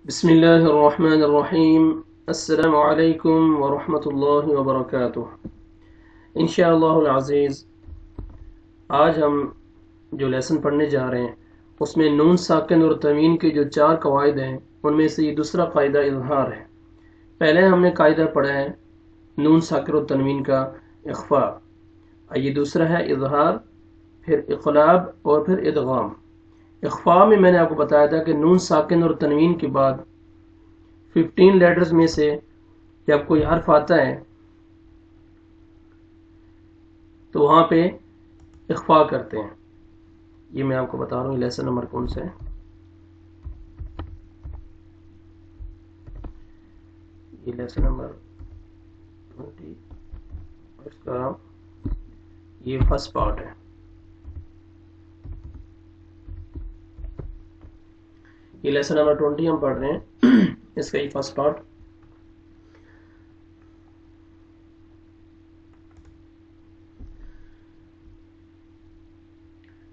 بسم اللہ الرحمن الرحیم۔ السلام علیکم ورحمۃ اللہ وبرکاتہ۔ انشاءاللہ العزیز آج ہم جو لیسن پڑھنے جا رہے ہیں اس میں نون ساکن اور تنوین کے جو 4 قواعد ہیں ان میں سے یہ دوسرا قاعدہ اظہار ہے۔ پہلے ہم نے قاعدہ پڑھا ہے نون ساکن اور تنوین کا اخفاء، یہ دوسرا ہے اظہار، پھر اقلاب اور پھر ادغام۔ اخفاء میں نے آپ کو بتایا تھا کہ نون ساکن اور تنوین کے بعد 15 لیٹرز میں سے جب کوئی حرف آتا ہے تو وہاں پہ اخفاء کرتے ہیں۔ یہ میں آپ کو بتا رہا ہوں لیسن نمبر کون سا ہے۔ یہ لیسن نمبر 20 اس کا یہ فرسٹ پارٹ ہے۔ یہ لیسن نمبر 20 ہم پڑھ رہے ہیں، اس کا یہ فرسٹ پارٹ۔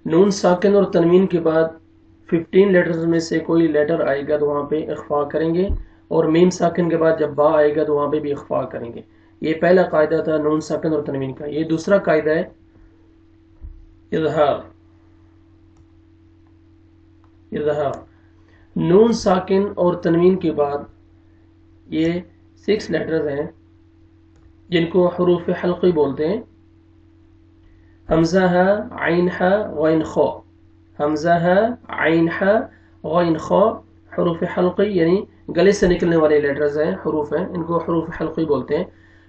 نون ساکن اور تنوین کے بعد 15 لیٹرز میں سے کوئی لیٹر آئے گا تو وہاں پہ اخفاء کریں گے، اور میم ساکن کے بعد جب با آئے گا تو وہاں پہ بھی اخفاء کریں گے۔ یہ پہلا قاعدہ تھا نون ساکن اور تنوین کا۔ یہ دوسرا قاعدہ ہے اظہار۔ نون ساکن اور تنوین کے بعد یہ 6 لیٹرز ہیں جن کو حروف حلقی بولتے ہیں۔ حمزہ ہے، عین ہے، غین خا۔ حمزہ ہے، عین ہے، غین خا حروف حلقی یعنی گلے سے نکلنے والے لیٹرز ہیں، حروف ہیں، ان کو حروف حلقی بولتے ہیں۔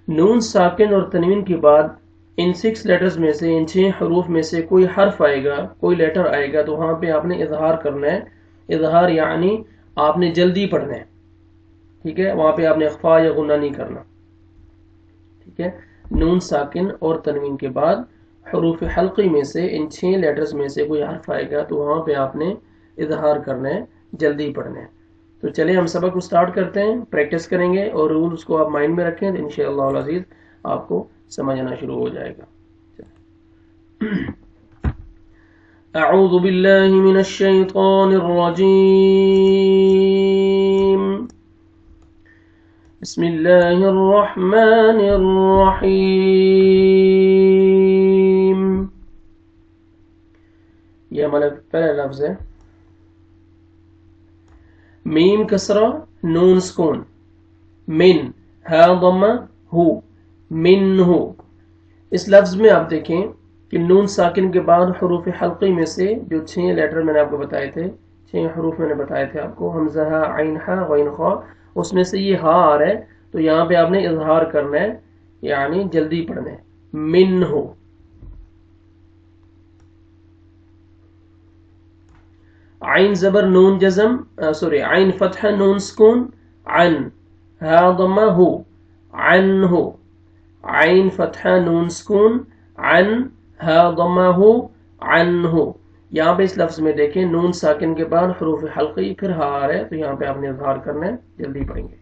نون ساکن اور تنوین کے بعد ان 6 لیٹرز میں سے، ان 6 حروف میں سے کوئی حرف آئے گا، کوئی لیٹر آئے گا تو وہاں پہ آپ نے اظہار کرنا ہے۔ اظہار یعنی آپ نے جلدی پڑھنا ہے، ٹھیک ہے، وہاں پہ آپ نے اخفاء یا غنہ نہیں کرنا، ٹھیک ہے۔ نون ساکن اور تنوین کے بعد حروف حلقی میں سے ان 6 لیٹرز میں سے کوئی حرف آئے گا تو وہاں پہ آپ نے اظہار کرنا ہے، جلدی پڑھنا ہے۔ تو چلیں ہم سبق کو سٹارٹ کرتے ہیں، پریکٹس کریں گے اور رولز کو آپ مائنڈ میں رکھیں تو انشاءاللہ العزیز آپ کو سمجھنا شروع ہو جائے گا۔ اعوذ باللہ من الشیطان الرجیم، بسم اللہ الرحمن الرحیم۔ یہ ہمارا پہلا لفظ ہے، میم کسرہ نون سکون، من، ہا ضمہ، ہو، من ہو۔ اس لفظ میں آپ دیکھیں کہ نون ساکن کے بعد حروف حلقی میں سے جو 6 لیٹر میں نے آپ کو بتائے تھے، 6 حروف میں نے بتائے تھے آپ کو، حمزہ ہا، عین ہا، غین خا، اس میں سے یہ ہا آ رہا ہے تو یہاں پہ آپ نے اظہار کرنا ہے، یعنی جلدی پڑھنا ہے۔ من ہو، عین زبر نون جزم، عین فتح نون سکون، عن، ہا ضمہ، ہو، عن ہو، عین فتح نون سکون، عن، ہا ضمہ، ہو، عن ہو۔ یہاں پہ اس لفظ میں دیکھیں نون ساکن کے بعد حروف حلقی پھر ہا آ رہا ہے تو یہاں پہ آپ نے اظہار کرنا ہے، جلدی پڑھیں گے۔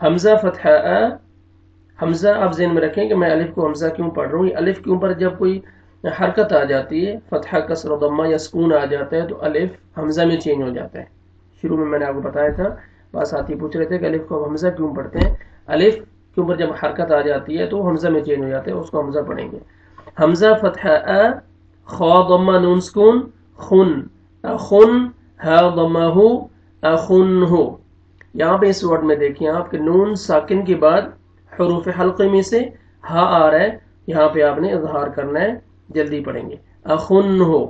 حمزہ فتح ا، حمزہ آپ ذہن میں رکھیں کہ میں الف کو حمزہ کیوں پڑھ رہا ہوں۔ یہ الف کے اوپر جب کوئی حرکت آ جاتی ہے، فتحہ، کسر، ضمہ یا سکون آ جاتا ہے تو الف حمزہ میں چینج ہو جاتا ہے۔ شروع میں نے آپ کو بتایا تھا، بس ساتھی پوچھ رہے تھے کہ الف کو حمزہ کیوں پڑھتے ہیں۔ الف کے اوپر جب حرکت آ جاتی ہے تو حمزہ میں چینج ہو جاتا ہے، اس کو حمزہ پڑھیں گے۔ حمزہ فتحہ ا، خا ضمہ نون سکون، خن، اخن، ہا ضمہ ہو، اخن ہو۔ یہاں پہ اس ورڈ میں دیکھیں آپ کہ نون ساکن کے بعد حروف حلقے میں سے ہا آ رہا ہے، یہاں پہ آپ نے اظہار کرنا ہے، جلدی پڑھیں گے۔ اخن ہو،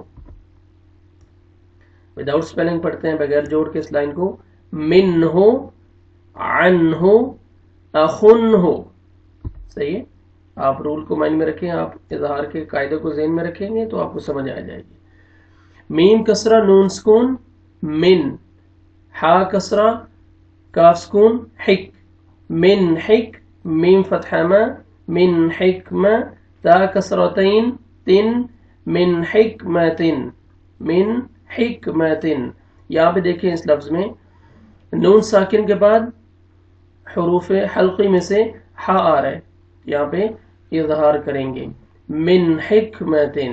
وداؤٹ سپیلنگ پڑھتے ہیں، بغیر جوڑ کے اس لائن کو۔ من ہو، عن ہو، اخن ہو، صحیح ہے۔ آپ رول کو مائنڈ میں رکھیں، آپ اظہار کے قاعدے کو ذہن میں رکھیں گے تو آپ کو سمجھ آ جائے گی۔ میم کسرہ نون سکون، من، ہا کسرہ کاف سکون، حک، من حک، میم فتحہ ما، من حکمہ، تا کسرتین، تن، من حکمتن، من حکمتن۔ یہاں پہ دیکھیں اس لفظ میں نون ساکن کے بعد حروف حلقی میں سے ہا آ رہا ہے، یہاں پہ اظہار کریں گے، من حکمتن۔